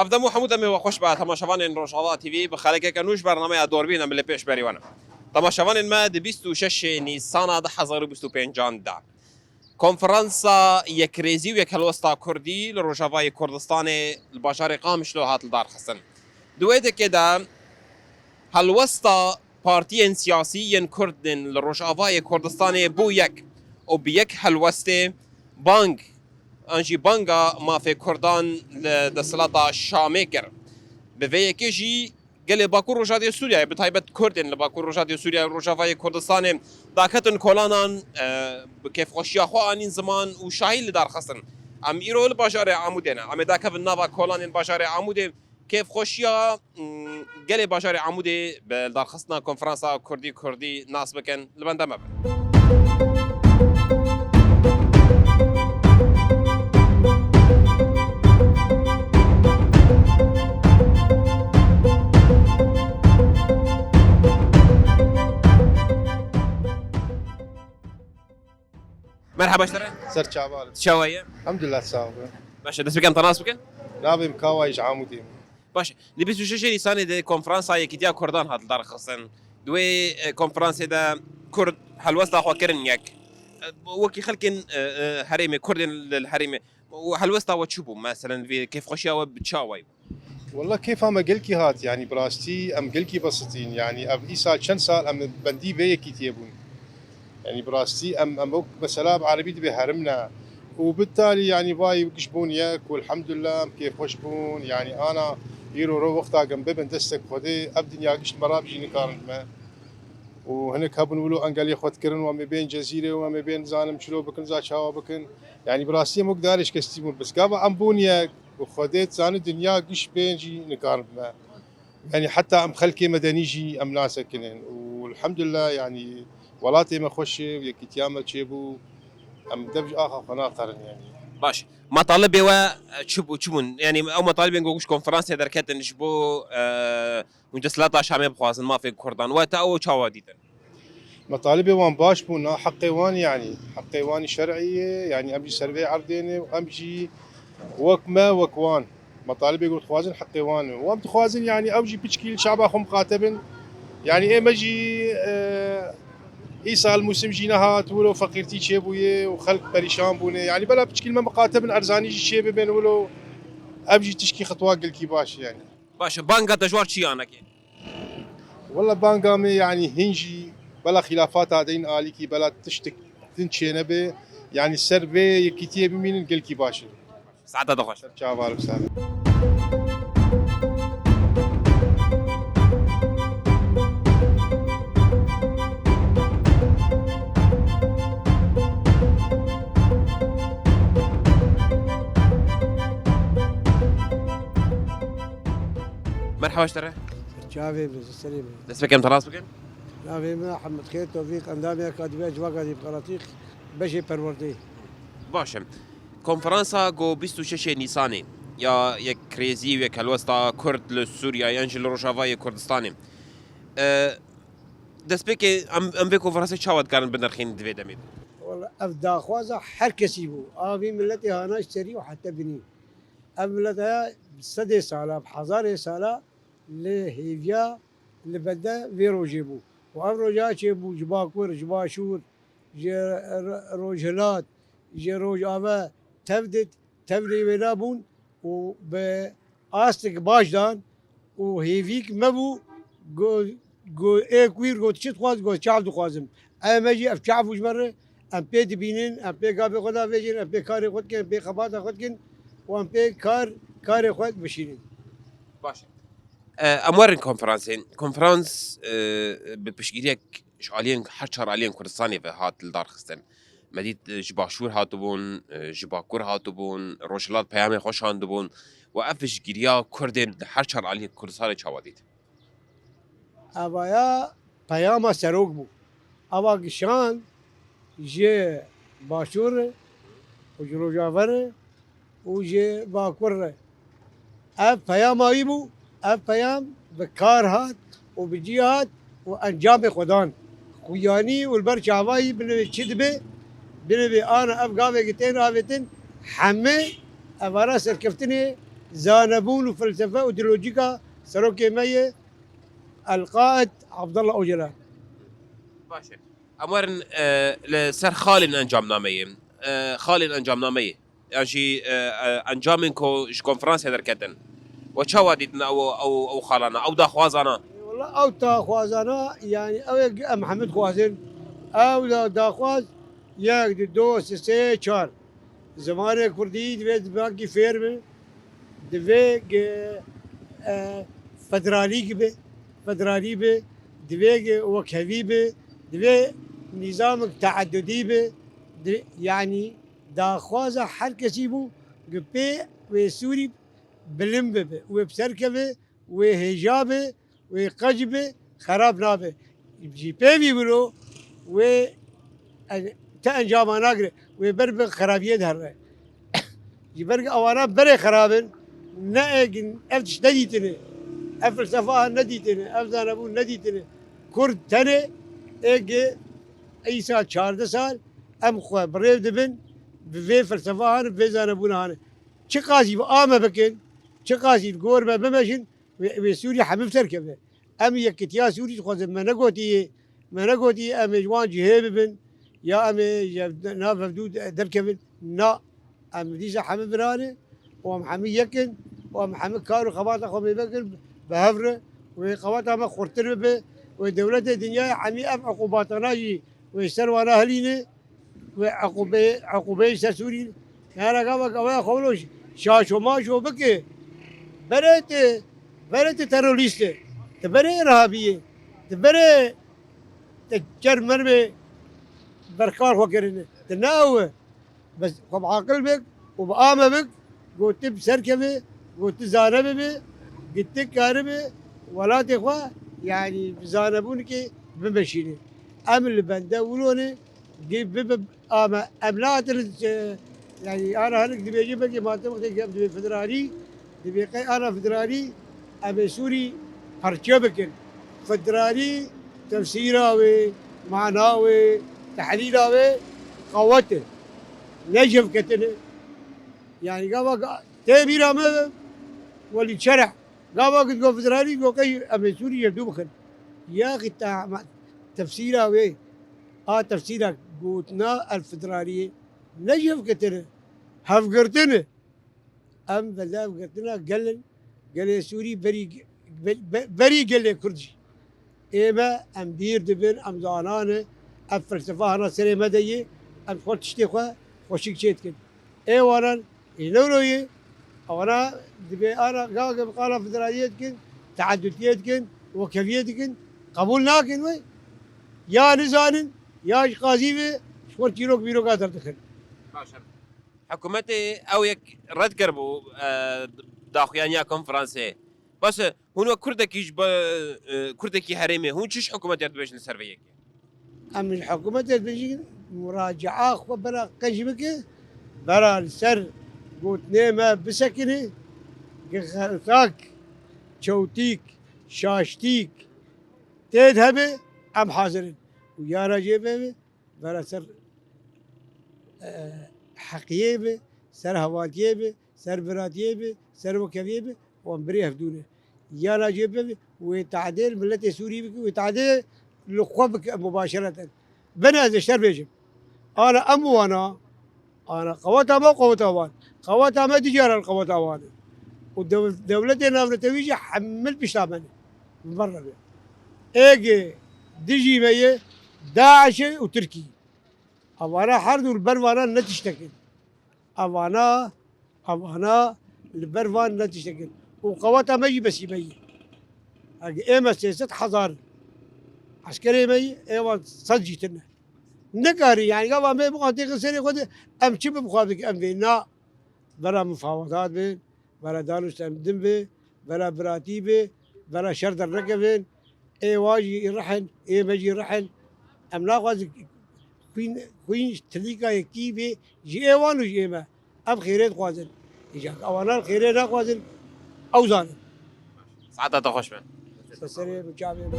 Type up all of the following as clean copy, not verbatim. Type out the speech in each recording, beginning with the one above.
افدمو حمود امي وخوش بها تماشاوان روجاوا تي في بخالك كنوش برنامج دوربين من پیش بریوانه تماشاوان ما د 26 نیسان د 2025 دا کنفرانسا یک ریزی و یک هلوستا کردی لروجاوای کردستان البشار قامش له هات الدار خسن دویده که دا هلوستا پارتی سیاسی کردن لروجاوای کردستان بو یک او بیک هلوسته بانگ انجی بانگا مافی کردان دسلاتا شامه کر به ویکی جی گل باکو روجادی سوریه به تایبت کردن لباکو روجادی سوریه روجاوای کردستان داکتن کلانان کیف خوشیا خو آنین زمان و شاهی لدار خسن ام ایرول باشار عموده نه ام داکف نوا کلانین باشار عموده کیف خوشیا گل باشار عموده به دار خسنا کنفرانسا کردی ناس بکن لبنده مبن مرحبا اشتري سر شعبان شويه الحمد لله تساوي باشا دس بكم تناس بكم نابي مكاواي عمودي باشا اللي بيسو شيء لسانه دي كونفرنس هاي كديا كردان هاد دار خصن دوي كونفرنس دا كرد حلوستا خو كرن ياك وكي خلكن حريمه كردن الحريمه وحلوستا وتشوبو مثلا في كيف خشيا بتشاوي والله كيف ما قلكي هات يعني براستي ام قلكي بسطين يعني اب ايسال شن سال ام بندي بي كتيبون يعني براستي ام مثلا بعربي بهرمنا وبالتالي يعني باي قشبون ياك والحمد لله كيف وشبون يعني انا يرو رو وقتها جنب بندستك خدي ابدي يا قش مراب جيني كارن ما وهناك هبن ولو انقال خد كرن وما بين جزيره وما بين زانم شلو بكن زا شاوا بكن يعني براستي مو قدارش كستيمون بس قابا ام بونيا وخديت زان الدنيا قش بين جي نكارن ما يعني حتى ام خلكي مدنيجي ام ناسكنين والحمد لله يعني ولاتي ما خوش ويكتيامه تشيبو ام دبج اخر قناه قرن يعني باش مطالب و تشوبون يعني او مطالب نقولش كونفرنس دركات نجبو مجسلات شامي بخوازن ما في كردان وتا او تشاوديتن مطالبي وان باش بونا حقيوان يعني حقيوان شرعيه يعني امشي سربي عرضيني وامشي وكما وكوان مطالبي يقول خوازن حقيوان وام تخوازن يعني اوجي بتشكيل شعب اخو مقاتبن يعني ايه مجي ايسا الموسم جينا هات ولو فقيرتي شيبويه وخلق بريشان بونه يعني بلا بتشكيل ما مقاتبن ارزاني جي شيبه بين ولو ابجي تشكي خطوات قلكي باش يعني باش بانكا تجوار شي انا كي والله بانقامي يعني هنجي بلا خلافات هذين آليكي بلا تشتك تنشينبه يعني السربي كتير من قلكي باشر سعادة دخش شعبان بسالة مرحبا اشتري شافي بالسليم دس بكم تراس بكم شافي محمد خير توفيق اندامي اكاديميه جواغادي بقراتيق بشي پروردي باشم کنفرانسا گو 26 نیسانی یا یک کریزی و یک هلوستا کرد لسوریا یا انجل روجاوای کردستانی دست بکی ام به کنفرانس چاوت کردن بنرخین دوی دمید والله افدا خوازا هر كسي بو افي ملتي هاناش تري وحتى بني ملتها بصدي سالا بحزاري سالا لهيفيا اللي بدا فيرو جيبو وافروجا جيبو جباكور جباشور جي روجلات جي روج افا تفدي بنابون وباستك باشدان وهيفيك مبو جو اكوير جو تشت خواز جو شعب خوازم اما جي اف شعب وجمره ام بي دبينين ام بي قابي خدا فيجين ام بي كاري خود كن بي خباتا خود كن وام بي كاري خود بشيرين باشه امورن کنفرانس بپشگیریک شعالین هر چهار عالین کردستانی و هات الدار خستن مدید جباشور هاتبون جباکور هاتبون روشلات پیام خوش هاندبون و افش گیریا کردن هر چهار عالین کردستان چاودید ابايا بياما سروق بو ابا قشان جي باشور وجرو جافر وجي باكور اب بياما يبو اب بيام بكار هات وبجيهات وانجام خدان خوياني والبر شعباي بنبي تشدبه بنبي انا اب قافي قتين رابطين حمي ابارا سركفتني زانبون وفلسفة وديولوجيكا سروكي مية القائد عبد الله أوجلان. باشه امرن لسر خالن انجام نامه خالن انجام نامه اجي انجامن کو کنفرانس در کردن و چه وادیتنا او خالنا او داخوازانا والله أو تاخوازانا يعني أو محمد خوازن أو داخواز ياك دو سي چار زمان كردي دوي باقي فيرم دوي فدرالي به دوي وكهوي به دوي نظام تعددي به يعني داخوازا هر کسی بو گپی و سوری بلم به و بسرکه و هجابه و قجبه خراب نابه جی پی برو و تا انجام ناگره و بر خرابیه داره جی برگ اوانا بره خرابن نه اگن افتش ندیتنه افلسفه ندیتنه افزانبون ندیتنه کرد تنه اگه ای سال 14 سال ام خو بريف دبن في فلسفه هان في زانبون هان چه قاسي آمه بكن چه قاسي الجور ما بمشن وسوريا حبيب تركبه ام يكتيا سوري خوز ما نقوتي ام جوان جهيب بن يا ام ناف بدود دركبن نا ام ديزا حبيب برانه ومحمد يكن ومحمد كارو خباطه خو بكن بهفره وخباطه ما خرتر به ودولة الدنيا عمي ام عقوباتنا جي ويسروانا هلينه وعقوبه سوري انا قبا خولوش شاشو ماشو بكي بريت تيروريست تبري ارهابيه تبري تجر مرمي بركار فكرنا تناوه بس قب عاقل بك وبآمه بك قلت بسركبه قلت زانبه قلت كاربه ولا تخوا يعني زانبونك بمشيني ام اللي بندولوني جيب اما املاك يعني انا هلك دبي اجيبك ما تبغى دبي فدرالي دبي انا فدرالي ابي سوري هرجبك فدرالي تفسيره ومعناه وتحليله قوته نجف كتنه يعني قابا تبيرا ما ولي شرع قابا قد فدرالي قوي ابي سوري يدوبك يا اخي تفسيره تفسيرك قوتنا الفدرالية نجف كتنا هفقرتنا أم بلا هفقرتنا قال سوري بري قال كردي إيما أم بير دبن أم زانانة أم فلسفة هنا سري مدية أم خود تشتخوا خوشيك شيتكن إيه وانا ينوروي وانا دبي أنا قال فدراليتكن تعدديتكن وكفيتكن قبول ناكن وي يا نزانن يا قاضي في شو تيروك بيروك هذا دخل. حكومتي او يك رد كربو داخوانيا كونفرنسي بس هو كردكي حريمي هون شش حكومتي تبش نسرفيك ام الحكومه تبجي مراجعه خو برا قجبك برا السر قلت نيمه بسكنه غلطاك شوتيك شاشتيك تذهب ام حاضرين ويا راجبه برا سر حقيبه سر هواتيبه سر براتيبه سر وكبيبه ومبريه بدونه يا راجبه وتعديل ملة سوري بك وتعديل لخوبك مباشرة بنا هذا الشر بيجب أنا أم وأنا قوتها ما قوتها وان قوتها ما تجارة القوتها وان ودولتنا نتويجي حمل بشامنه من برا اجي ديجي مية داعش وتركي أوانا حرد والبروانة نتشتكل أوانا البروان نتشتكل وقواتها مي بس يمي إيما سياسة حضارة عسكري مي إيما صدجتنا نكاري يعني قبل ما يبغى تيجي سنة خد أم شبه مخابك أم فينا برا مفاوضات بين برا دانوس تمدن بين برا براتي بين برا شرط الركب اي واجي يرحل اي بجي يرحل ام لا غاز كوين تليكا يكيبي جي ايوان وجي ما ام خيرات غازن اجاك اوانا الخيرات غازن اوزان ساعتها تخش من سسري بجامي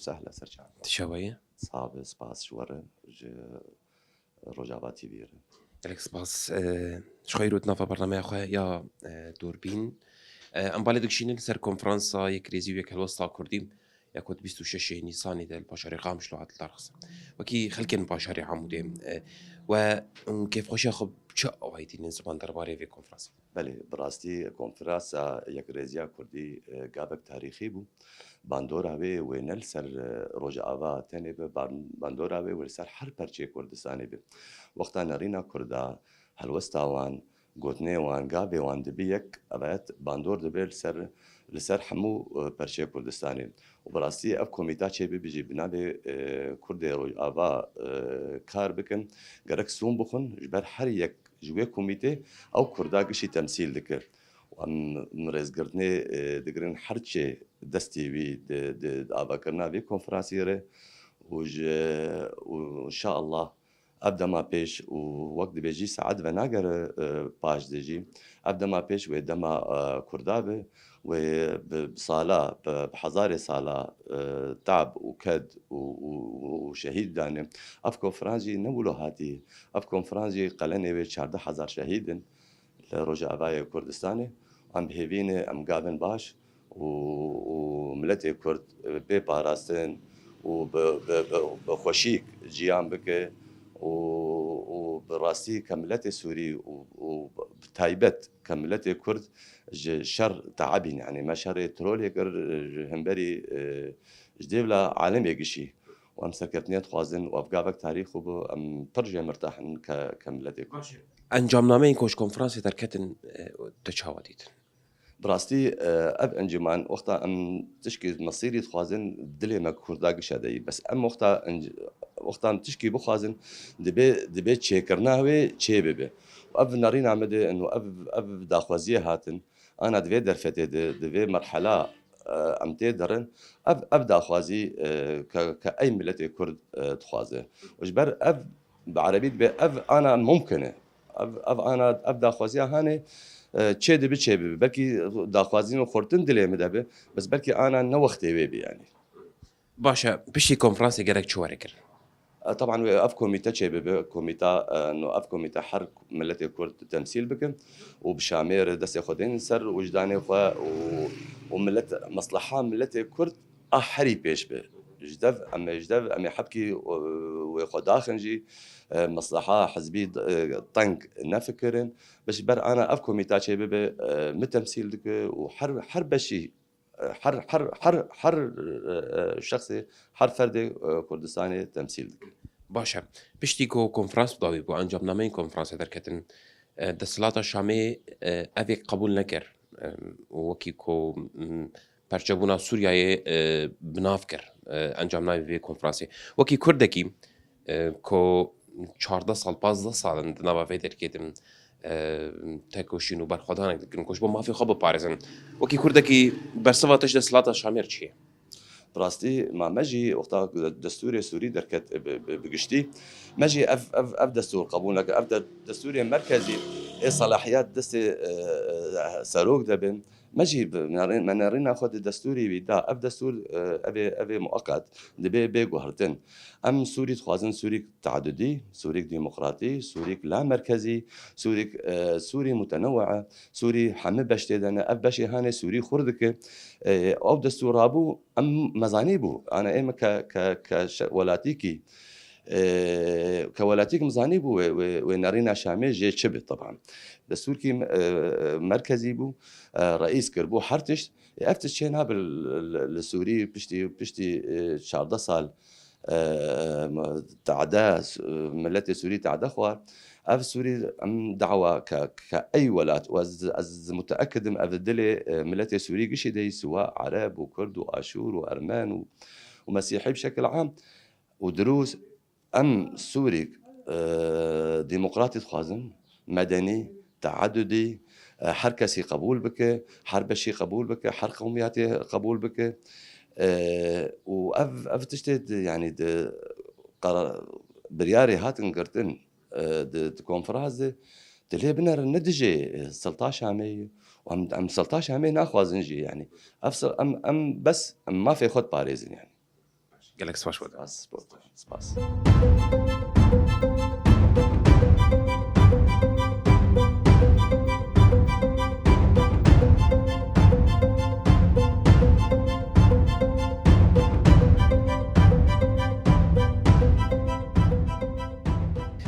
وسهلا سرچان تشويه صعب سپاس شوره روجاوا تي في لك سباس شخيروت نافا برنامج خواه يا دوربين ام بالي دكشين سر كونفرنسا يكريزي ويك الوسطى كرديم يكوت 26 نيساني دل باشاري قامش لغات الترخص وكي خلكن باشاري عمودي وكيف خوش ياخب شق وهيتي نزبان درباري في كونفرنس بله براستی کنفرانس یکرزیا کردی گابک تاریخی بو باندورا به و نل سر روجاوا تنه به باندورا به و سر هر پرچه کردستانی به وقتا نرینا کردا هلوستاوان گوتنه وان گابه وان دبی یک اوقات باندور دبل سر لسر حمو پرچه کردستانی و براستی اف کمیتا چه بيجي بنابه کرد روجاوا کار بکن گرک سوم بخون جبر هر یک جوی کمیته او کردا گشی تمثیل دکر و مرزگرتنه دگرن هرچه دستی وی د آبا کرنا وی کنفرانسی ره و ان شاء الله ابدا ما پیش و وقت بيجي ساعات وناگر باش دجي ابدا ما پیش و دما کردا به و بصاله بحزار صاله تعب وكد وشهيد دانه اف کنفرانسی نبولو هاتی اف کنفرانسی قلنه به 14000 شهيد لروجاوا كردستاني ام بهيفين ام قابن باش وملتي كرد بباراستن وبخوشيك جيان بك وبراسي كملتي سوري وبتايبت كملتي كرد شر تعبين يعني ما شر ترول يقر همبري جديبلا عالم يقشي وام سكرتنيت خوازن وافقابك تاريخ وام ترجع مرتاحن كملتي كرد انجامنامه این کوش کنفرانسی ترکتن تشاوديت براستی اب انجمان وقتا ام تشكي مصيري خوازن دلي ما كرداق شادي بس ام وقتا تشكي بخوازن دبي تشيكرناوي تشيبه واب نارين عمده انه اب داخوازيه هاتن انا دبي درفتي دبي مرحله ام تقدرن اب داخوازي كاي ملتي كرد تخوازه وجبر اب بعربي اب انا ممكنه انا ابدا خوازیا هانه چه دبی چه بی بلکه داخوازین و خورتن دلی مدبه بس بلکه انا نه وقتی بی يعني باشا بشي كونفرانسي جرك شو وركر طبعا اف كوميتا چه بي كوميتا انه اف كوميتا حر ملت كرد تمثيل بكم وبشامير دس خدين سر وجداني وملت مصلحه ملت كرد احري بيش به جدف اما حبكي وخداخنجي مصلحه حزبي طنق نفكرن باش بر انا افكو ميتاشي بي متمثيل دك وحر بشي حر شخصي حر فردي كردستاني تمثيل دك باشا بشتي كو كونفرانس بداوي بو انجامنامه این کنفرانس درکتن دسلاتا شامي اوی قبول نکر وکی کو پرچبونا سوریای بناف کر انجامنامه وی کنفرانسی وکی کردکی کو 14 سال 15 سال نوا وی درکتن تکوشین و برخوادانک دکن کوش با مافی خواب پارزن وکی کردکی برسواتش دسلاتا شامیر چیه براستي ما مجي وقتا دستوري سوري دركت بقشتي مجي اف دستور قبول لك اف دستوري مركزي صلاحيات دستي ساروق دبن مجي منارين ناخذ الدستوري بدا اف دستور ابي مؤقت دبي بيغهرتن ام سوري تخوازن سوري تعددي سوري ديمقراطي سوري لا مركزي سوري متنوعه سوري حمل بشتدنا اف بشي هاني سوري خردك او دستور ابو ام مزانيبو انا ايما كولاتيكي كولاتيك مزانيبو ونارينا شامي جي شبه طبعا دستور كي مركزي بو رئيس كربو حرتش افتش شينا السوري بشتي 14 سال تعدا ملتي سوري تعدا خوار اف سوري ام دعوه كاي ولات واز متاكد ام افدلي ملتي سوري قشي دي سواء عرب وكرد واشور وارمان ومسيحي بشكل عام ودروز ام سوري ديمقراطي خوازن مدني تعددي حركسي قبول بك حربشي قبول بك حر قومياتي قبول بك واف تشتت يعني برياري هاتن قرتن كونفراز تلي بنر ندجي 16 عامي وام 16 عامي ناخذ نجي يعني افصل ام بس ما في خد باريزن يعني قالك سباش ودا سپاس بۆتە سپاس.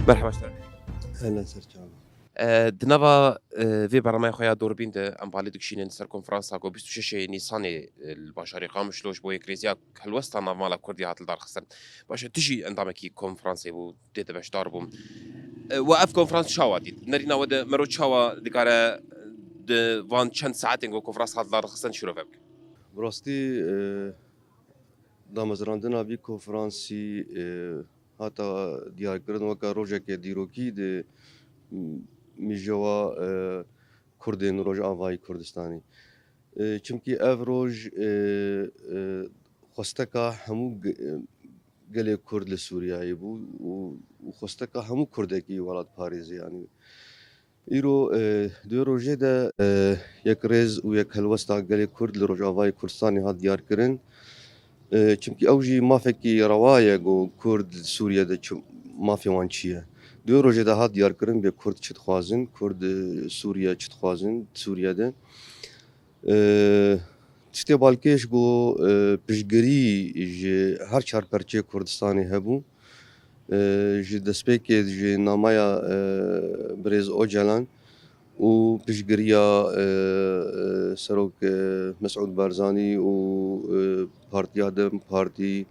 مرحبا اشترك اهلا سرجان. دنبا في برنامج خويا دوربين ده ام بالي دكشين سر كونفرنسا كو 26 نيسان البشري قامش لوش بو كريزيا هالوسط انا مالا كردي هات الدار خسن باش تجي عندما كي كونفرنسي بو ديت باش داربهم وقف كونفرنس شاوادي نرينا ود مرو شاوا ديكاره د وان چند ساعتين كو كونفرنس هات الدار خسن شروع فيك براستي دامزراندنا في كونفرانسي هاتا ديار كردن وكا روجك ديروكي دي ميجوا كردين روج آوای كردستاني چمكي اف روج خستكا همو گله كرد لسوريا يبو وخستكا همو كردكي ولاد باريس يعني ایرو دو روژه ده یک ریز و یک هلوستا گلی کرد لروج آوای کردستانی هات دیار کرن چمکی اوجی مافکی روایه گو کرد سوریه ده چم مافی وان چیه دو روژه ده هات دیار کرن به کرد چت خوازن کرد سوریه چت خوازن سوریه ده تشتی بالکش گو پشگری هر چهار پرچه کردستانی هبو جي دسبيكي جي نامايا بريز اوجلان و بشجريا سروك مسعود بارزاني و بارتي ادم بارتي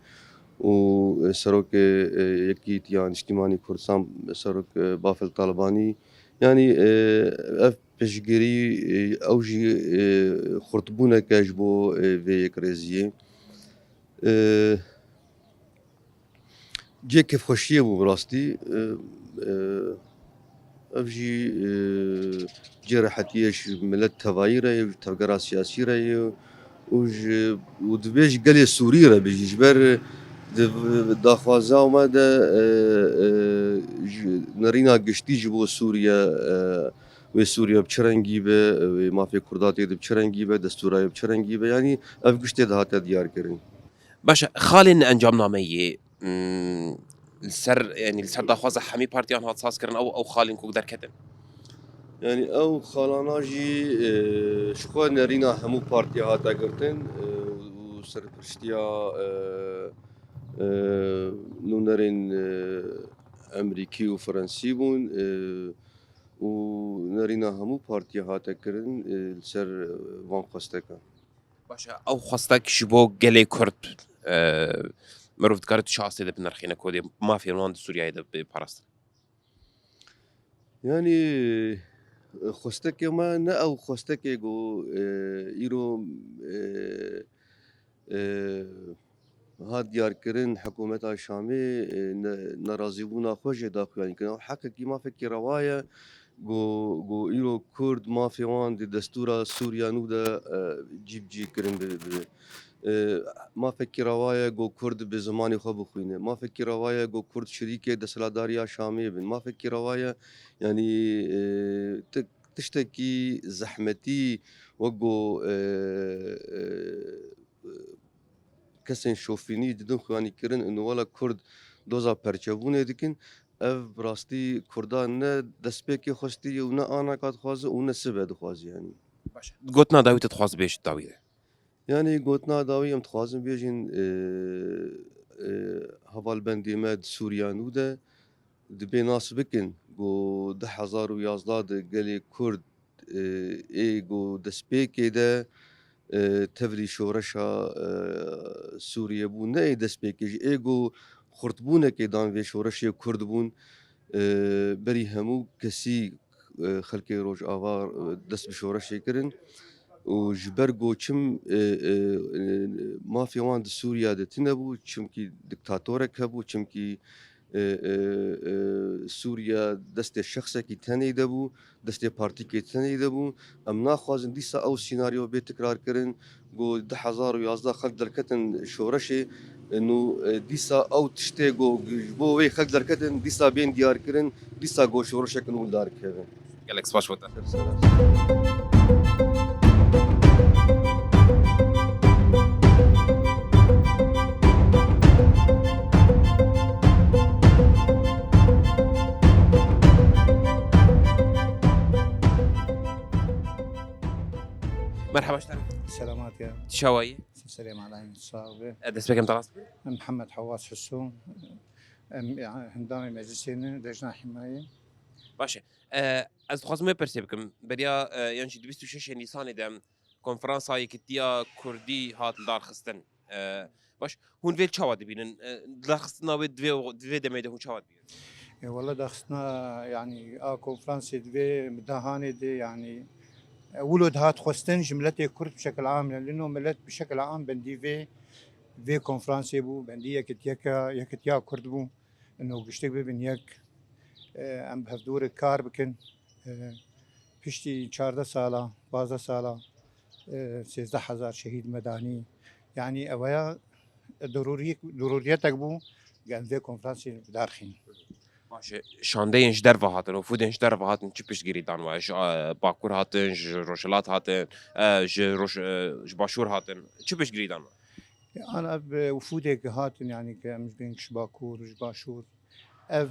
و سروك يكيتيان اجتماعي كردستان سروك بافل طالباني يعني اف بشجري اوجي خرطبونا كاجبو في كريزيه جي كيف خوشيه بو براستي افجي جرحتيش ملت تغايره تغيرات سياسيه ودبيش قال سوريره بيجي جبر داخوازا وما دا نرينا قشتي جبو سوريا وسوريا بشرنجيبه وما في كرداتي بشرنجيبه دستوراي بشرنجيبه يعني اف قشتي هاتا ديار كرين باشا خالن انجام ناميه السر يعني السر داخوازا حمي بارتيان هات ساس كرن او خالن كوك در كتن يعني او خالاناجي شخوا نرينا همو بارتي هاتا قرتن وسر برشتيا نونرين امريكي وفرنسي بون ونرينا همو بارتي هاتا كرن السر وان قستكا باشا او خواستك شبو قلي كرد مروف دكارت شخصي ده بنرخينا كودي ما في روند سوريا ده ببارستان يعني خستك ما نا او خستك جو ايرو هاد ديار كرن حكومة الشامي نرازيبونا خوش داخل يعني كنا حكى كيما فكر رواية جو ايرو كرد ما في وان دي دستورة سوريا نودا جي كرن ما فكر رواية جو كرد بزماني خو بخوينه ما فكر رواية جو كرد شريكة دسلاداريا شامية بن ما فكر رواية يعني تشتكي زحمتي وجو كسن شوفيني ددن خواني كرن انه ولا كرد دوزا پرچبونه دكن اف براستي كردان نه دسبيكي خوستي و نه انا كات خوازه و نه سبد خوازه يعني باشا قلتنا داوي تتخواز بيش داوي ده يعني قوتنا داوي ام تخوازم بيجين هوال بندي مد سوريا نوده دبي ناس بكن جو 2011 قالي كرد اي جو دسبيكي ده تفري شورشا سوريا بون نه دسبيكي اي جو خرطبونه كي دان في شورشي كرد بون بري همو كسي خلقي روج آوار دست بشورشي كرن وجبرجو چم ما في وان سوريا ده تنبو چم كي دكتاتورك هبو چم كي سوريا دست شخص كي تاني دبو دست بارتي كي تاني دبو ام ناخوازن ديسا او سيناريو بتكرار كرن جو 2011 خلق دركتن شورشي انه ديسا او تشتي جو بو وي خلق دركتن ديسا بين ديار كرن ديسا جو شورشي كنول دار كرن قالك سباش وتا مرحبا اشتري سلامات يا شوي سلام على عين الصاغبة دست بكم طلعت محمد حواس حسون هندامي مجلسين لجنة حماية باشه از دخواستم بپرسیم بکم بریا یعنی 26 نیسان دم کنفرانسای کتیا کردی هات دار خستن باش هون ویل چاواد بینن دار خستن ناوی دوی دمیده هون چاواد بینن والله دخسنا يعني كونفرنس دبي مدهاني دي يعني ولد هات خوستن جملتي كرد بشكل عام لانه ملت بشكل عام بندي في كونفرنس بو بندي يكتيا كرد بو انه قشتك ببن يك ام بهفدور كار بكن پشتی 14 ساله 12 ساله 13000 شهید مدنی یعنی اویا ضروریت بو گنده کنفرانسی بدارخین باشه شاندهش در وهاتن و فودش در وهاتن چی پیش گیری دان واش باکور هاتن روشلات هاتن روش باشور هاتن چی پیش گیری دان انا بوفودك هاتن يعني كمش بين شباكور وشباشور اف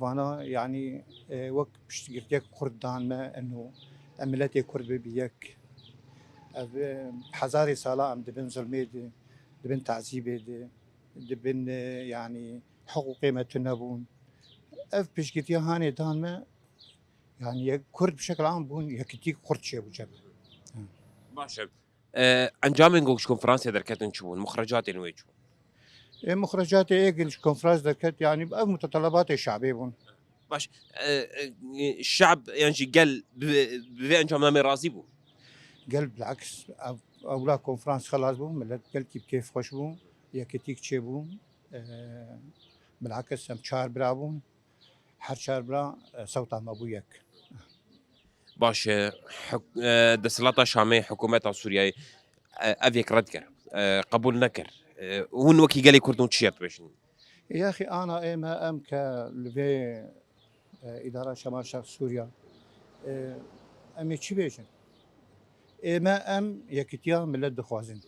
انا يعني وقت بشتغلتك كردان ما انه عملتي كرد بيك حزاري صلاة ام دبن ظلمي دبن تعذيبي دبن يعني حقوقي ما تنبون اف بشتغلتي هاني دان ما يعني كرد بشكل عام بون يكتيك كرد شيء بجد باشه انجام گوش کنفرانس درکتن چون مخرجات نویچو مخرجات ايجل كونفرنس دركت يعني بأف متطلبات الشعبية بون باش الشعب يعني قال بفي انجام نامي راضي بو قال بالعكس اولا كونفرنس خلاص بون ملت قال كيف خوش بون يا كتيك تشي بون بالعكس هم شهر برا بون هر شهر برا صوتا ما بويك باش دسلطة شامي حكومة سوريا افيك رد كر قبول نكر هون وكي قال كردون تشيت باش يا اخي انا اما ام كلفي اداره شمال شرق سوريا امي تشي بيجن اما ام يكتيا ملت دخوازن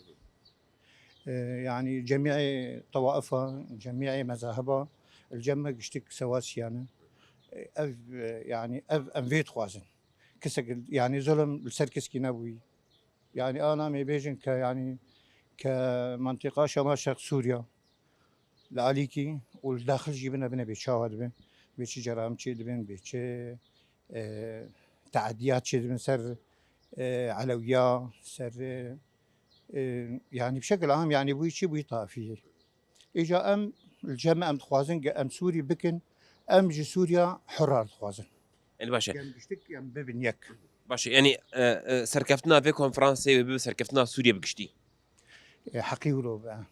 يعني جميع طوائفها جميع مذاهبها الجمع قشتك سواسيانا اف يعني اف ام فيت خوازن كسك يعني ظلم السركس كينابوي يعني انا مي بيجن يعني كمنطقه شمال شرق سوريا لعليكي والداخل جيبنا بنا بيتشاهد بين بيتشي جرائم تشيد بين بيتشي تعديات تشيد بين سر علوية سر يعني بشكل عام يعني بويتشي بوي طائفية اجا ام الجامعة ام تخوازن ام سوري بكن ام جي سوريا حرار تخوازن يعني باشا يعني بشتك يعني ببنيك باشا يعني سركفتنا في كونفرانسي وبي سركفتنا سوريا بقشتي حقيقة بقى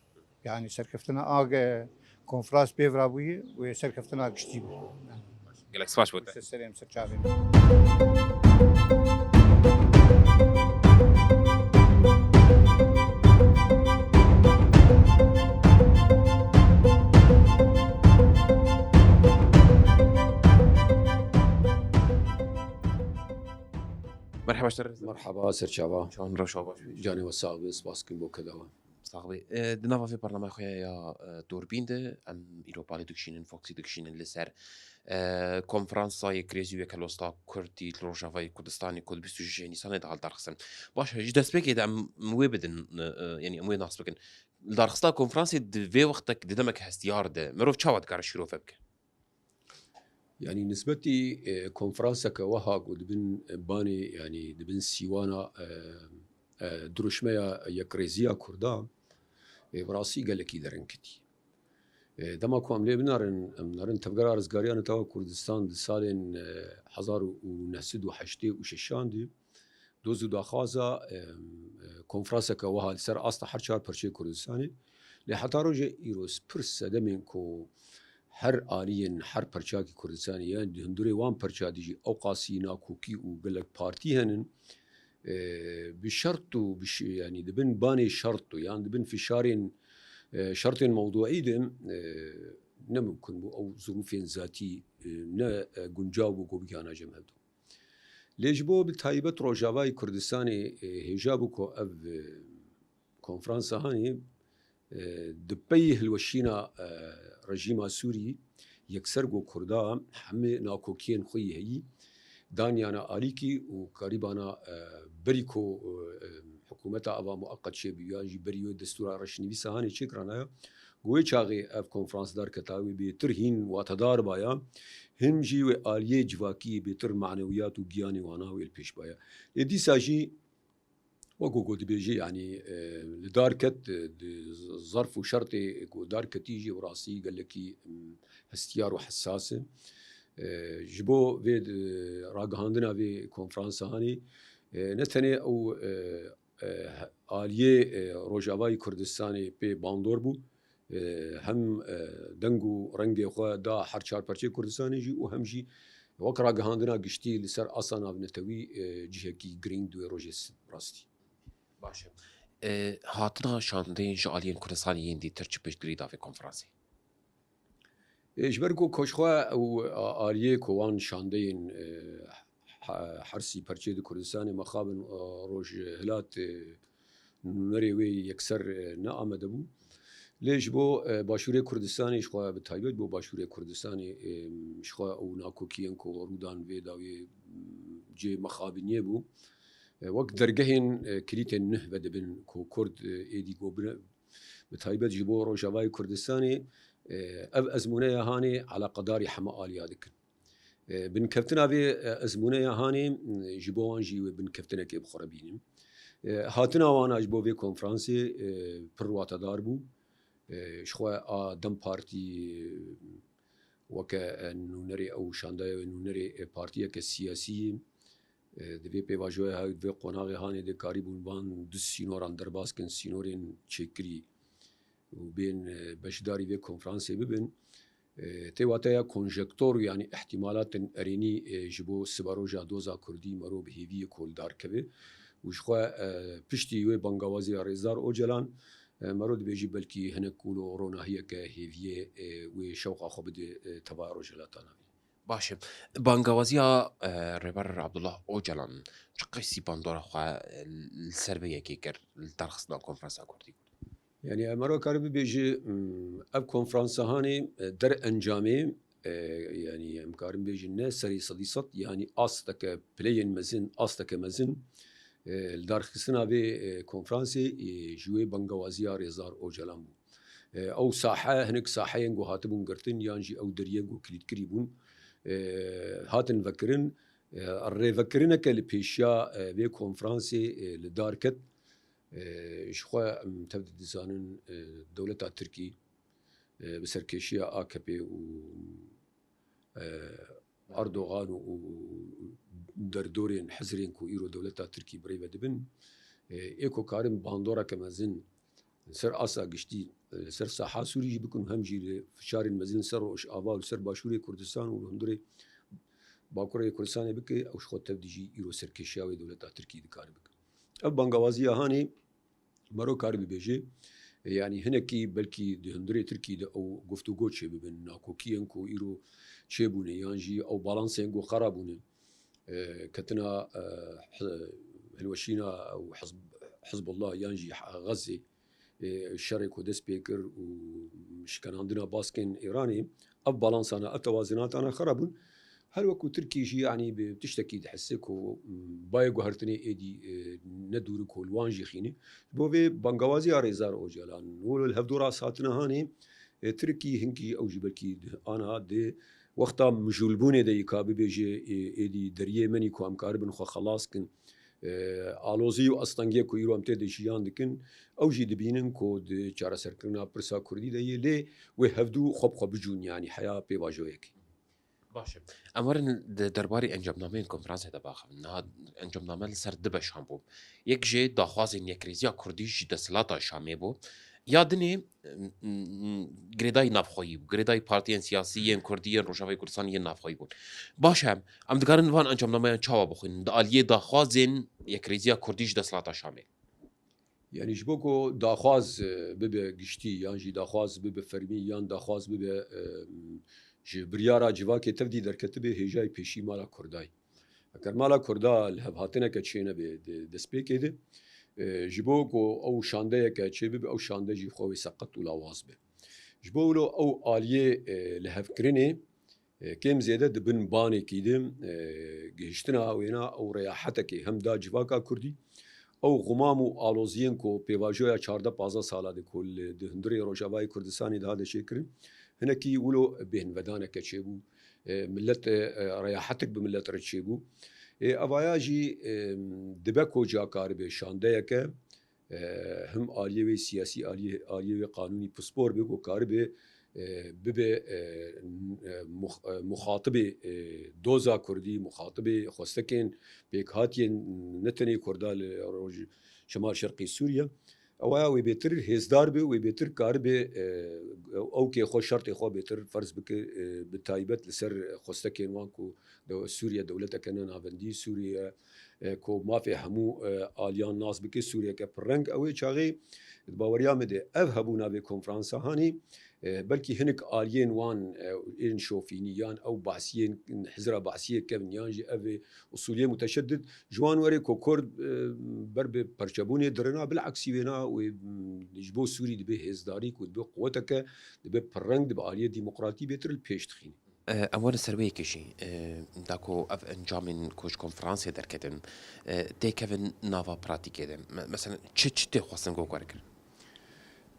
يعني سركفتنا كونفرانس بيفرابوي وسركفتنا قشتي قال لك سباش بوتا السلام سرچاوي مرحبا اشتر مرحبا سرچاوا شلون روشو باش جاني وساقبي سباسكن بو كذا صاحبي دنافا في برنامج خويا يا دوربين ده ام ايروبالي دكشينن فوكسي دكشينن لسر كونفرانسا كريزيو كالوستا كورتي روجافاي كردستاني كود 26 سنه دال درخسن باش جي دسبيك دام مويبدن يعني موي ناس بكن درخستا كونفرانسي في وقتك دمك هستيار ده مروف تشاوت كار شروفك يعني نسبتي كونفرانسا كوها دبن باني يعني دبن سيوانا دروشميا يكريزيا كردا براسي قال لك درنكتي دما كو عمليه بنارن تبقى رزقاريان تاع كردستان سالين 1908 وششاندي دوزو داخازا كونفرانسا كوها سر اصلا هر چهار پرچه كردستاني لحتى روجه ايروس پرس دمين كو هر آلين هر پرچاكي كردستاني يعني هندوري وان پرچا ديجي اوقاسي ناكوكي وقال لك بارتي هنن بشرط يعني دبن باني شرط يعني دبن في شرط موضوعي دم نمكن او ظروف ذاتي نا جنجاو وقوبيانا جمهدو ليش بو بالتايبت روجافاي كردستاني هجابكو اف كونفرانسا هاني دبيه الوشينا رجيما سوري يكسرقو كردا حمي ناكوكين خوي هي دانيانا آليكي وقريبانا بريكو حكومتا أبا مؤقت شي بيانجي بريو دستورا رشني بيساهاني شكرانا قوي شاغي اف كونفرانس دار كتاوي بيترهين واتدار بايا هم جي وآلية جواكي بيتر معنويات وجياني واناوي البيش بايا دي ساجي وكو بيجي يعني لداركت ظرف وشرطي داركت يجي وراسي قال لك هستيار وحساسه جبو في راقهاندنا في كونفرانس هاني نتني او آلية روجاواي كردستاني بي باندور بو هم دنگو رنگي خو دا هر چار پرچه كردستاني جي وهم جي وك راقهاندنا قشتي لسر اصلا بنتوي جهكي جرين دو روجس راستي باشه هاتنا شاندين جالين كردستانيين دي ترچ بشتري دا في كونفرانسي جبركو كوشخوا او آلية كوان شاندين حرسي پرچه دو كردستاني مخابن روج هلات نريوي يكسر نآمد بو ليش بو باشوري كردستاني شخوا بتايبت بو باشوري كردستاني شخوا او ناكوكيين كو رودان في داوي جي مخابنيه بو وقت درجهن كريتن نهبة دبن كو كرد ايدي كو بتايبت جبو روجاواي كردستاني اب ازمونيا هاني على قداري حما آليا دكن بن كفتنا في ازمونيا هاني جبوان جي بن كفتنا كي بخربينم هاتنا وانا جبو في كونفرانسي بروات داربو شخوا دم بارتي وكا نونري او شانداي نونري بارتيه كسياسي دوی پیواجوی های دوی قناغی هانی ده کاری بون دو سینوران درباز کن سینورین چکری و بین بشداری به کنفرانسی ببین تیواتا یا کنجکتور یعنی احتمالات ارینی جبو سباروجا دوزا کردی مرو به هیوی کولدار کبه و شخوا پشتی وی بانگوازی ریزار او جلان مرود بیجی بلکی هنک کولو روناهیه که هیوی و شوقا خوب ده تبارو جلاتانا باشه بانگوازیا ربر عبدالله اوجلان چقیسی باندورا خواه السربیه که کر الترخصنا کنفرانسا کردی يعني مرة كارب بيجي اب كونفرانس هاني در انجامي يعني مكارم بيجي الناس سري صديصت يعني اصتك بلاين مزن اصتك مزن الدار خسنا في كونفرانسي جوي بنغوازيا ريزار او جلامبو او ساحه هناك ساحين جو هاتبون قرتن يانجي او دريان كليت كريبون هاتن فكرن الريفكرنك البيشيا في كونفرانسي لداركت شخوا تبدأ دزانن دولة التركي بسركيشيا AKP و أردوغان و دردورين حزرين كو إيرو دولة التركي بريبة دبن إيكو كارم باندورا كمازن سر أسا قشتي سر ساحة سوري بكون همجي فشار المزين سر وش آبال سر باشوري كردستان والهندوري باكوري كردستان بكي أو شخوا تبدأ جي إيرو سركيشيا ودولة التركي دكار بك اب بانگوازی هانی مرو کاری بیجی یعنی هنکی بلکی دهندری ترکی ده او گفتگو چه ببین ناکوکیان کو ایرو چه بونه یانجی او بالانسین کو خرابونه کتنا هلوشینا او حزب الله یانجی غزه الشرق ودس بيكر ومش كان عندنا باسكن ايراني اب بالانسانا التوازنات خربون هل وكو تركي جي يعني بتشتكي تحسك بايغو هرتني ايدي ندورك والوانجي خيني بوفي بانغوازي ريزار اوجلان ولو الهفدورا ساتنا هاني تركي هنكي او جبلكي انا دي وقتا مجولبوني دي كابي بيجي ايدي دريه مني كو امكاربن خو خلاص كن آلوزی و استانگی کو ایرو امته دشیان دکن او جی دبینن کو د چاره سرکرنا پرسا کردی دی لی و هفدو خوب جون یعنی حیا پی واجویک باشه امرن درباري انجمنامه کنفرانس ده باخم نه انجمنامه سر دبش هم بو یک جه داخوازین یک ریزیا کردیش دسلاتا شامه بو یادنی گریدای نافخویی گریدای پارتیان سیاسیین کردیین روشاوی کردستانیین نافخویی بود باشه ام دگرن وان انجمنامه چاوا بخوین دالیه داخوازین یک ریزیا کردیش دسلاتا شامه يعني جبوكو داخواز ببه گشتي يعني جي داخواز ببه فرمي يان داخواز ببه جي بريارا جواكي تبدي در كتبه هجاي پیشي مالا كرداي اگر مالا كردا الهبهاتنا كتشينا بدسبي كده جبوكو او شانده كتشي ببه او شانده جي خوي سقط ولا واز به جبولو او آليه لهفكرني كم زيادة دبن باني كيدم جهشتنا وينا أو رياحتك هم دا جواكا كردي او غمام و آلوزین کو پیواجویا 14-15 ساله ده کل دهندری روجاوای کردستانی ده شکرن هنکی ولو بین ودانه کچبو ملت ریاحتک به ملت رچبو اوایاجی دبکو جاکار به شانده که هم آلیه سیاسی آلیه قانونی پسپور بگو کار به ببه مخاطب دوزا کردی مخاطب خستکن بیکهاتین نتنی کردال روج شمال شرقی سوریا او بهتر هزدار به و بهتر کار به او که خو شرط خو بهتر فرض بک بتایبت لسر خستکن وانکو سوریا دولت کنه ناوندی سوریا کو ما في همو آلیان ناس بک سوریا که پرنگ او چاغي باوریا مده اف هبونا به کنفرانس هانی بلكي هنك آليين وان إن شوفينيان أو بعسيين حزرة بعسية كم يانجي أبي أصولية متشدد جوان وري كورد برب برشبوني درنا بالعكس وينا ويجبو سوري دبي هزداريك ودبي قوتك دبي برنج دبي آلية ديمقراطية بيتر البيش تخين أول سروي كشي داكو أف إنجامين كوش كونفرانسي دركتن تي كيفن نافا براتي كده مثلا تش تي خواستن جو كاركر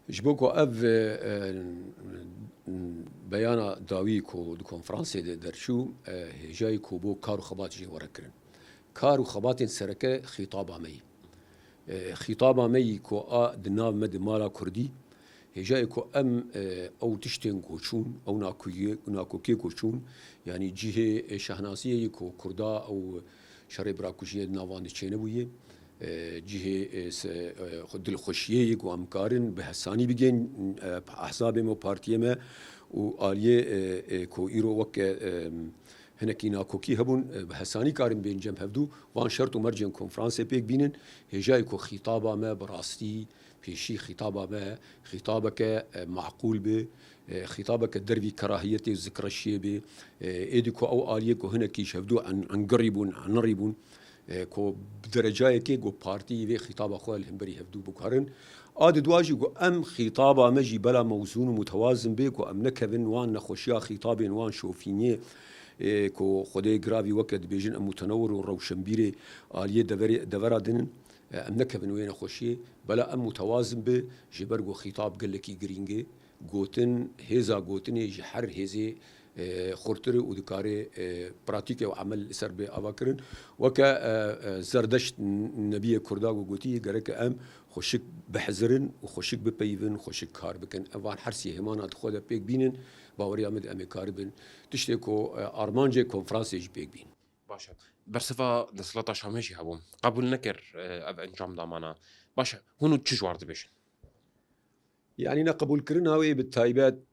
جبوكو اف بيانا داويكو دو كونفرانسي درشو جايكو بو كارو خبات جي وركرن كارو خبات سركه خطاب مي خطاب مي كو دناف مد مالا كردي جايكو او تشتين كوشون او ناكوكي كوشون يعني جهه شهناسيه كو كردا او شريب راكوشيه نافان تشينبويه جهه خد الخشيه و امكارن بحساني بيجين احزاب مو بارتي ما واليه كو ايرو وك هنكينا كوكي هبون بحساني كارن بين جنب هفدو وان شرط مرجن كونفرانس بيك بينن هجاي كو خطابه ما براستي بيشي خطابه ما خطابك معقول به خطابك الدربي كراهيه وذكر الشيبه ايديكو او اليه كو هنكي شفدو عن قريبون عن نريبون كو بدرجاي كي جو بارتي في خطاب اخويا الهمبري هفدو بكارن دواجي جو ام خطابه مجي بلا موزون ومتوازن بيكو ام نكفن وان نخوشيا خطاب وان شوفينيه كو خدي جرافي وقت بيجن ام متنور وروشنبيري اليه دورا دنن ام نكفن وين خوشي بلا ام متوازن به جبرجو خطاب قال لك جرينجي جوتن هيزا جوتني جحر هيزي خورتري ودكاري براتيكي وعمل سر بأفكرن وكا زردشت النبي كردا وقوتي جرك أم خوشك بحزرن وخوشك ببيفن وخوشك كار بكن أفان حرسي همانات خودا بيك بينن باوري أمد أمي كاربن تشتكو أرمانجي كونفرانسيج بيك بين باشا برسفا دسلطة شامشي هبوم قبول نكر أب إنجام دامانا باشا هونو تشجوار دبيشن يعني نقبول كرناوي بالتايبات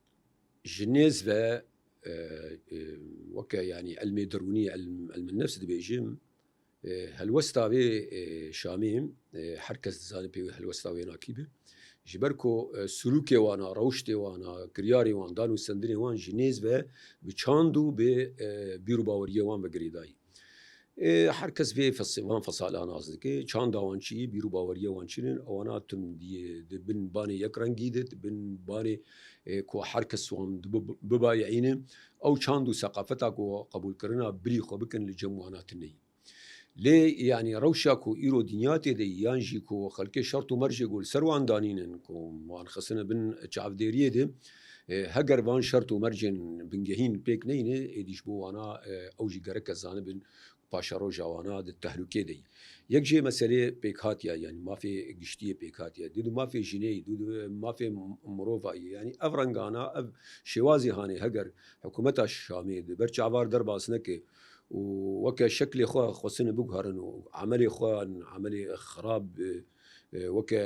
جنيز و وكا يعني علم دروني علم النفس دبيجم هالوستاوي شاميم حركز زاني بي هالوستاوي ناكيبه جبركو سلوكي وانا روشتي وانا كرياري وان دانو سندني وان جنيز و بچاندو ب بيرو باوريه وان بغريداي حركز في فصلان فصال انا قصدي چاندا وانشي بيرو باوريه وانشين وانا تم دي بن باني يكرنجيد بن باني كو حركز وان ببايعين او چاندو ثقافتك قبول كرنا بري خو بكن لجموانات الني لي يعني روشاكو ايرو دنياتي دي يانجي كو خلكي شرط مرجي قول سروان دانين كو وان خصنا بن تشاف ديريه دي هجر وان شرط مرجن بنجهين بيك نينه اديش بو انا اوجي جرك زانبن باشارو جوانا التهلكه دي يكجي مسألة بيكاتيا يعني ما في قشتيه بيكاتيا دودو ما في جنيه دودو ما في مروفا يعني افرنغانا شوازي هاني هجر حكومتها الشامي برش عبار درباس نكي وكا شكلي خو خصنا بقهرن وعملي خو عملي خراب وكا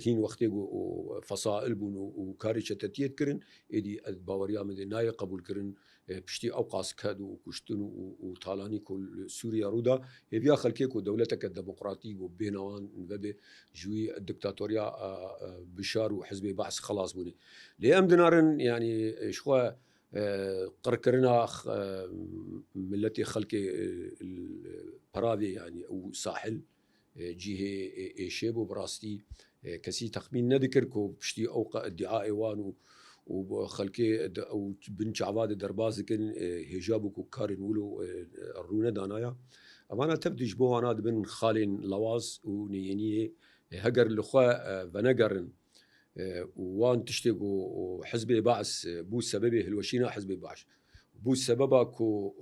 هين وقتي وفصائل بون وكاري شتتيت كرن ادي باوريا من ناي قبول كرن بشتي اوقاس كادو وكشتن وطالاني كل سوريا رودا هي خلكيكو دولتك الديمقراطي وبينوان ببي جوي الدكتاتوريا بشار وحزب بعث خلاص بوني لام دنارن يعني شخوا قركرنا ملتي خلكي البرادي يعني او ساحل جهه شيبو براستي كسي تخمين نذكر كو بشتي اوقع ادعاء وانو وخلكي او بن شعباد درباز كن هجابك وكارن ولو الرونه دانايا امانه تبدي جبوها انا بن خالين لواز ونينيه هجر الاخوه فنجرن وان تشتغو وحزب باعث بو سببه الوشينا حزب باعث بو سببا كو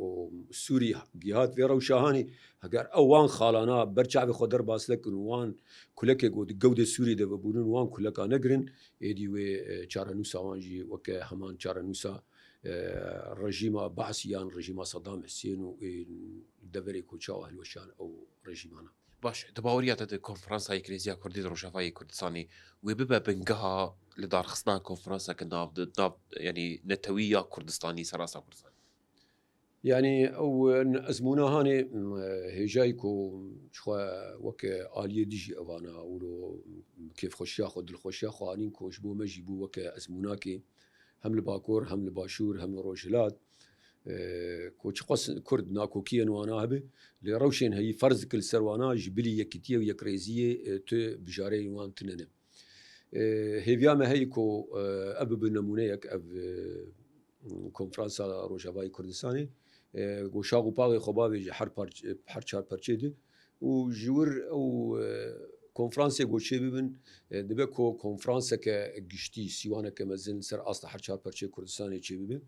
سوري جهات فيرا وشاهاني هجر اوان خالانا برجع بخدر باسلك وان كلك جود سوري ده بونن وان كلك نجرن ايدي و چارنوسا وانجي وك همان چارنوسا رجيم بعثيان رجيم صدام حسين و دبري كوچاو الوشان او رجيمانا باش دباوريات الكونفرنس هاي كريزيا كردي روجافاي كردستاني وبيبا بنقها لدار خصنا كونفرنس كنا ناب يعني نتوية كردستاني سراسة كردستاني يعني او ازمونا هاني هجايكو شخوا وك آلية ديجي اوانا ولو كيف خوشياخو دل خوشياخو انين كوش بو مجيبو وك ازموناكي هم لباكور هم لباشور هم لروجلات كوش قص كرد ناكو كيان وانا هبه لروشين هي فرز كل سروانا جبلي يكتيه ويكريزيه ت بجاري وان تنن هيفيا ما هيكو اب بنمونيك اب كونفرنسا روجافاي كردستاني گوشاغو باغي خبابي هر چار پرچه و جور او کنفرانس گوشه ببن دبه کو کنفرانس که گشتی سیوانه که مزن سر اصل هر چار پرچه کردستانی چه ببن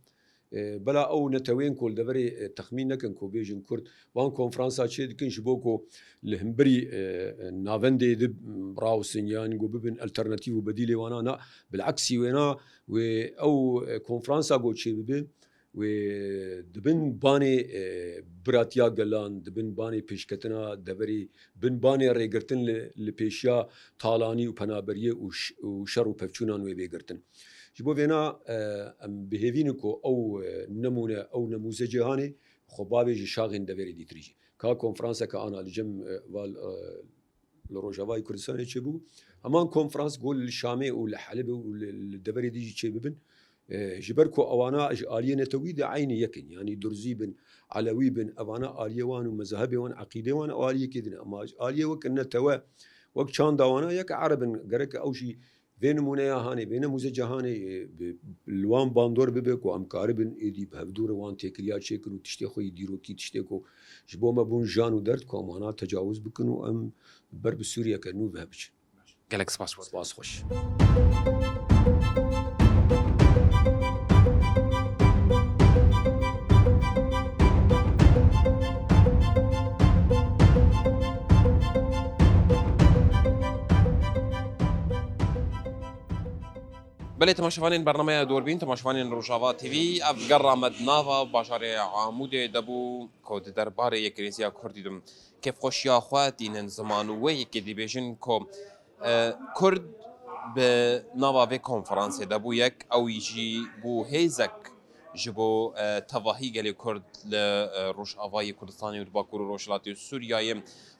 بلا او نتوين كل دبري تخمين نكن كو بيجن كرد وان كونفرنسا چه دكن شبوكو لهمبري نافندي دب براو سنيان جو ببن الترناتيف وبديل وانا نا بالعكس وينا و او كونفرنسا جو چه ببن و دبن باني براتيا قلان دبن باني پیشکتنا دبري بن باني ريگرتن لپیشیا طالاني و پنابريه و شر و پفچونان و بيگرتن جبو فينا بهيفينكو او نمونه او نموذج هاني خبابي شاغن دبري ديتريجي كا كونفرنسا كانا لجم وال لروجافاي كردستاني تشبو امان كونفرنس قول الشامي والحلب والدبري ديجي تشببن جبركو اوانا آلية نتويد عيني يكن يعني درزي بن علوي بن اوانا آلية وان ومذهبي وان عقيدة وان آلية كدنا اما آلية وكن توا وقت شان داوانا يك عرب قرك او شي بين منايا هاني بين موزجة هاني الوان باندور ببك و امكاربن ايدي بهبدور وان تكريات شكل و تشتيخو يديرو كي تشتيكو جبو ما بون جان و درد كو امانا تجاوز بكن و ام برب سوريا كنو بهبش قالك سباس خوش بله تماشاوانین برنامه دوربین تماشاوانین روجاوا تیوی اف گرامد ناوا باشار عمود دبو کود دربار یکریزیا کردیدم کیف خوشیا خوات این زمان و یکی دیبیجن کو کرد به ناوا و کنفرانس دبو یک او یجی بو هیزک جبو تواهی گلی کرد ل روجاوای کردستانی و باکور روجلاتی سوریای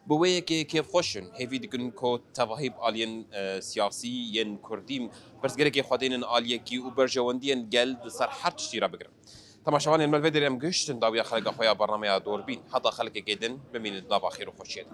بوی که کیف خوشن هیوی دیگن کو تواهی آلین سیاسی ین کردیم بس گره که خودین آلیه کی و برجواندین گل سر هر چیزی را بگیرن. تماشاوان الملودی رم گشتن داویا خلق خویا برنامه دوربین حتی خلق گیدن ببینید داوا خیر و خوشید.